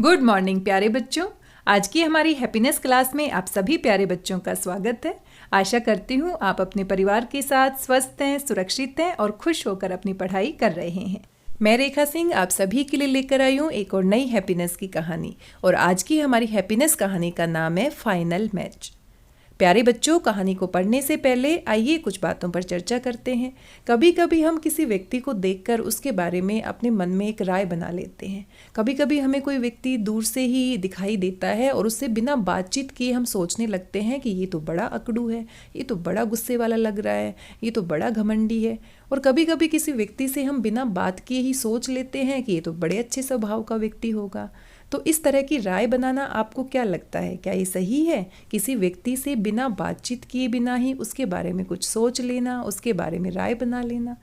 Good morning प्यारे बच्चों। आज की हमारी हैप्पीनेस क्लास में आप सभी प्यारे बच्चों का स्वागत है। आशा करती हूँ आप अपने परिवार के साथ स्वस्थ हैं, सुरक्षित हैं और खुश होकर अपनी पढ़ाई कर रहे हैं। मैं रेखा सिंह आप सभी के लिए लेकर आई हूँ एक और नई हैप्पीनेस की कहानी। और आज की हमारी हैप्पीनेस कहानी का नाम है फाइनल मैच। प्यारे बच्चों, कहानी को पढ़ने से पहले आइए कुछ बातों पर चर्चा करते हैं। कभी कभी हम किसी व्यक्ति को देखकर उसके बारे में अपने मन में एक राय बना लेते हैं। कभी कभी हमें कोई व्यक्ति दूर से ही दिखाई देता है और उससे बिना बातचीत किए हम सोचने लगते हैं कि ये तो बड़ा अकड़ू है, ये तो बड़ा गुस्से वाला लग रहा है, ये तो बड़ा घमंडी है। और कभी कभी किसी व्यक्ति से हम बिना बात किए ही सोच लेते हैं कि ये तो बड़े अच्छे स्वभाव का व्यक्ति होगा। तो इस तरह की राय बनाना आपको क्या लगता है, क्या ये सही है? किसी व्यक्ति से बिना बातचीत किए बिना ही उसके बारे में कुछ सोच लेना, उसके बारे में राय बना लेना,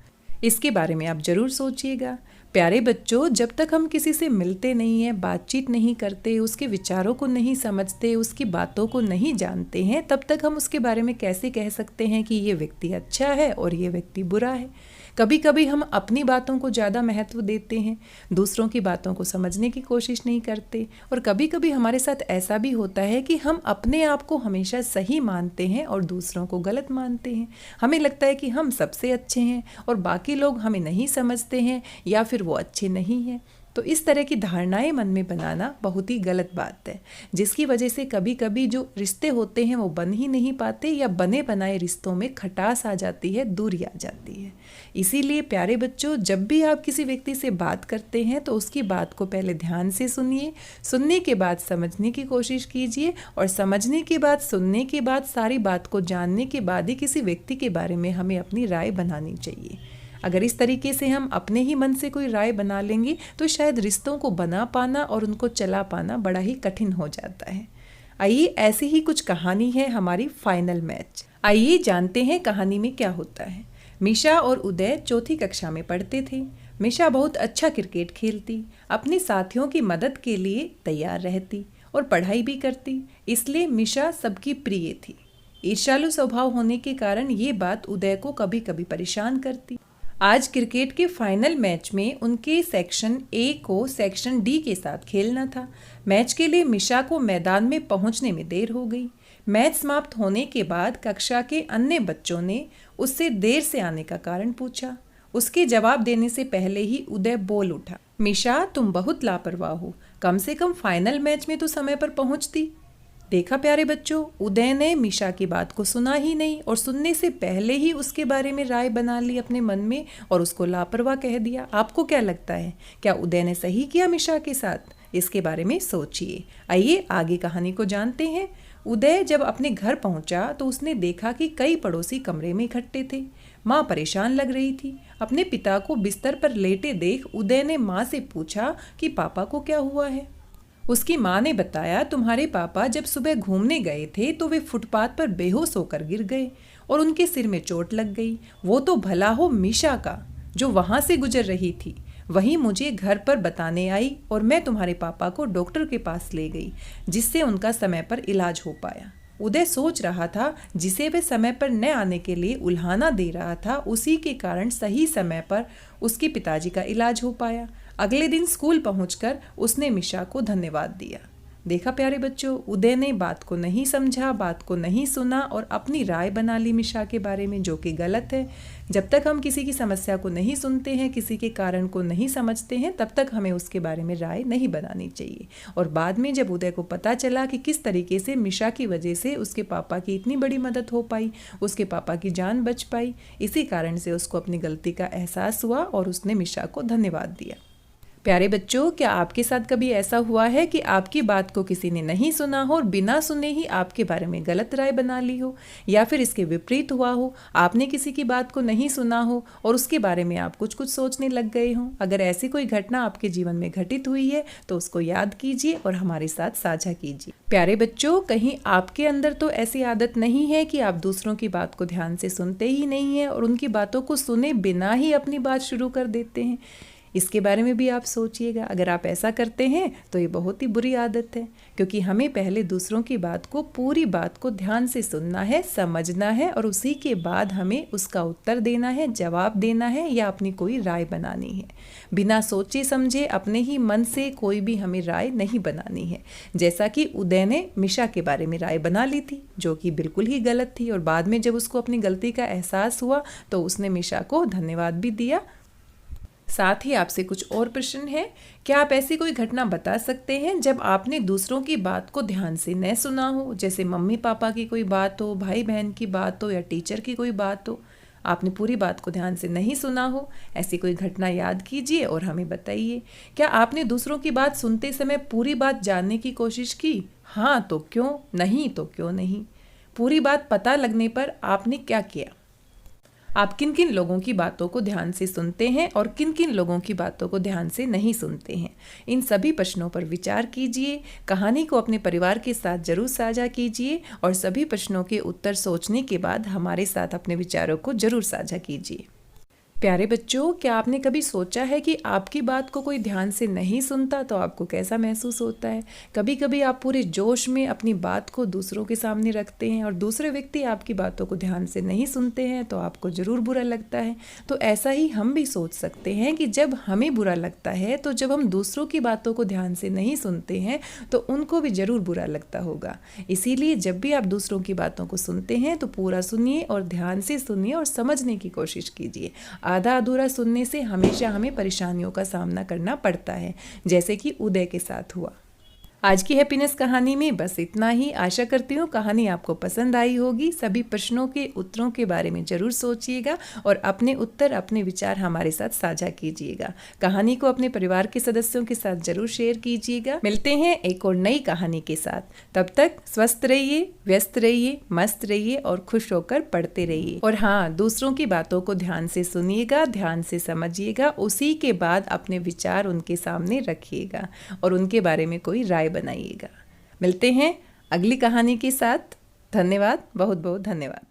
इसके बारे में आप जरूर सोचिएगा। प्यारे बच्चों, जब तक हम किसी से मिलते नहीं हैं, बातचीत नहीं करते, उसके विचारों को नहीं समझते, उसकी बातों को नहीं जानते हैं, तब तक हम उसके बारे में कैसे कह सकते हैं कि ये व्यक्ति अच्छा है और ये व्यक्ति बुरा है। कभी कभी हम अपनी बातों को ज़्यादा महत्व देते हैं, दूसरों की बातों को समझने की कोशिश नहीं करते। और कभी कभी हमारे साथ ऐसा भी होता है कि हम अपने आप को हमेशा सही मानते हैं और दूसरों को गलत मानते हैं। हमें लगता है कि हम सबसे अच्छे हैं और बाकी लोग हमें नहीं समझते हैं या फिर वो अच्छे नहीं हैं। तो इस तरह की धारणाएं मन में बनाना बहुत ही गलत बात है, जिसकी वजह से कभी कभी जो रिश्ते होते हैं वो बन ही नहीं पाते या बने बनाए रिश्तों में खटास आ जाती है, दूरी आ जाती है। इसीलिए प्यारे बच्चों, जब भी आप किसी व्यक्ति से बात करते हैं तो उसकी बात को पहले ध्यान से सुनिए, सुनने के बाद समझने की कोशिश कीजिए और समझने के बाद, सुनने के बाद, सारी बात को जानने के बाद ही किसी व्यक्ति के बारे में हमें अपनी राय बनानी चाहिए। अगर इस तरीके से हम अपने ही मन से कोई राय बना लेंगे तो शायद रिश्तों को बना पाना और उनको चला पाना बड़ा ही कठिन हो जाता है। आइए, ऐसी ही कुछ कहानी है हमारी फाइनल मैच। आइए जानते हैं कहानी में क्या होता है। मिशा और उदय चौथी कक्षा में पढ़ते थे। मिशा बहुत अच्छा क्रिकेट खेलती, अपने साथियों की मदद के लिए तैयार रहती और पढ़ाई भी करती, इसलिए मिशा सबकी प्रिय थी। ईर्ष्यालु स्वभाव होने के कारण ये बात उदय को कभी कभी परेशान करती। आज क्रिकेट के फाइनल मैच में उनके सेक्शन ए को सेक्शन डी के साथ खेलना था। मैच के लिए मिशा को मैदान में पहुंचने में देर हो गई। मैच समाप्त होने के बाद कक्षा के अन्य बच्चों ने उससे देर से आने का कारण पूछा। उसके जवाब देने से पहले ही उदय बोल उठा, मिशा तुम बहुत लापरवाह हो, कम से कम फाइनल मैच में तो समय पर पहुंचती। देखा प्यारे बच्चों, उदय ने मिशा की बात को सुना ही नहीं और सुनने से पहले ही उसके बारे में राय बना ली अपने मन में और उसको लापरवाह कह दिया। आपको क्या लगता है, क्या उदय ने सही किया मिशा के साथ? इसके बारे में सोचिए। आइए आगे कहानी को जानते हैं। उदय जब अपने घर पहुंचा तो उसने देखा कि कई पड़ोसी कमरे में इकट्ठे थे। माँ परेशान लग रही थी। अपने पिता को बिस्तर पर लेटे देख उदय ने माँ से पूछा कि पापा को क्या हुआ है। उसकी माँ ने बताया, तुम्हारे पापा जब सुबह घूमने गए थे तो वे फुटपाथ पर बेहोश होकर गिर गए और उनके सिर में चोट लग गई। वो तो भला हो मिशा का, जो वहाँ से गुजर रही थी, वही मुझे घर पर बताने आई और मैं तुम्हारे पापा को डॉक्टर के पास ले गई, जिससे उनका समय पर इलाज हो पाया। उदय सोच रहा था जिसे वे समय पर न आने के लिए उल्हाना दे रहा था, उसी के कारण सही समय पर उसके पिताजी का इलाज हो पाया। अगले दिन स्कूल पहुंचकर उसने मिशा को धन्यवाद दिया। देखा प्यारे बच्चों, उदय ने बात को नहीं समझा, बात को नहीं सुना और अपनी राय बना ली मिशा के बारे में, जो कि गलत है। जब तक हम किसी की समस्या को नहीं सुनते हैं, किसी के कारण को नहीं समझते हैं, तब तक हमें उसके बारे में राय नहीं बनानी चाहिए। और बाद में जब उदय को पता चला कि किस तरीके से मिशा की वजह से उसके पापा की इतनी बड़ी मदद हो पाई, उसके पापा की जान बच पाई, इसी कारण से उसको अपनी गलती का एहसास हुआ और उसने मिशा को धन्यवाद दिया। प्यारे बच्चों, क्या आपके साथ कभी ऐसा हुआ है कि आपकी बात को किसी ने नहीं सुना हो और बिना सुने ही आपके बारे में गलत राय बना ली हो, या फिर इसके विपरीत हुआ हो, आपने किसी की बात को नहीं सुना हो और उसके बारे में आप कुछ सोचने लग गए हो? अगर ऐसी कोई घटना आपके जीवन में घटित हुई है तो उसको याद कीजिए और हमारे साथ साझा कीजिए। प्यारे बच्चों, कहीं आपके अंदर तो ऐसी आदत नहीं है कि आप दूसरों की बात को ध्यान से सुनते ही नहीं हैं और उनकी बातों को सुने बिना ही अपनी बात शुरू कर देते हैं? इसके बारे में भी आप सोचिएगा। अगर आप ऐसा करते हैं तो ये बहुत ही बुरी आदत है, क्योंकि हमें पहले दूसरों की बात को, पूरी बात को ध्यान से सुनना है, समझना है और उसी के बाद हमें उसका उत्तर देना है, जवाब देना है या अपनी कोई राय बनानी है। बिना सोचे समझे अपने ही मन से कोई भी हमें राय नहीं बनानी है। जैसा कि उदय ने मिशा के बारे में राय बना ली थी, जो कि बिल्कुल ही गलत थी, और बाद में जब उसको अपनी गलती का एहसास हुआ तो उसने मिशा को धन्यवाद भी दिया। साथ ही आपसे कुछ और प्रश्न है। क्या आप ऐसी कोई घटना बता सकते हैं जब आपने दूसरों की बात को ध्यान से न सुना हो? जैसे मम्मी पापा की कोई बात हो, भाई बहन की बात हो या टीचर की कोई बात हो, आपने पूरी बात को ध्यान से नहीं सुना हो। ऐसी कोई घटना याद कीजिए और हमें बताइए। क्या आपने दूसरों की बात सुनते समय पूरी बात जानने की कोशिश की? हाँ तो क्यों, नहीं तो क्यों नहीं? पूरी बात पता लगने पर आपने क्या किया? आप किन किन लोगों की बातों को ध्यान से सुनते हैं और किन किन लोगों की बातों को ध्यान से नहीं सुनते हैं? इन सभी प्रश्नों पर विचार कीजिए। कहानी को अपने परिवार के साथ जरूर साझा कीजिए और सभी प्रश्नों के उत्तर सोचने के बाद हमारे साथ अपने विचारों को जरूर साझा कीजिए। प्यारे बच्चों, क्या आपने कभी सोचा है कि आपकी बात को कोई ध्यान से नहीं सुनता तो आपको कैसा महसूस होता है? कभी कभी आप पूरे जोश में अपनी बात को दूसरों के सामने रखते हैं और दूसरे व्यक्ति आपकी बातों को ध्यान से नहीं सुनते हैं तो आपको ज़रूर बुरा लगता है। तो ऐसा ही हम भी सोच सकते हैं कि जब हमें बुरा लगता है तो जब हम दूसरों की बातों को ध्यान से नहीं सुनते हैं तो उनको भी ज़रूर बुरा लगता होगा। इसीलिए जब भी आप दूसरों की बातों को सुनते हैं तो पूरा सुनिए और ध्यान से सुनिए और समझने की कोशिश कीजिए। आधा अधूरा सुनने से हमेशा हमें परेशानियों का सामना करना पड़ता है, जैसे कि उदय के साथ हुआ। आज की हैप्पीनेस कहानी में बस इतना ही। आशा करती हूँ कहानी आपको पसंद आई होगी। सभी प्रश्नों के उत्तरों के बारे में ज़रूर सोचिएगा और अपने उत्तर, अपने विचार हमारे साथ साझा कीजिएगा। कहानी को अपने परिवार के सदस्यों के साथ जरूर शेयर कीजिएगा। मिलते हैं एक और नई कहानी के साथ। तब तक स्वस्थ रहिए, व्यस्त रहिए, मस्त रहिए और खुश होकर पढ़ते रहिए। और हाँ, दूसरों की बातों को ध्यान से सुनिएगा, ध्यान से समझिएगा, उसी के बाद अपने विचार उनके सामने रखिएगा और उनके बारे में कोई राय बनाइएगा। मिलते हैं अगली कहानी के साथ। धन्यवाद, बहुत बहुत धन्यवाद।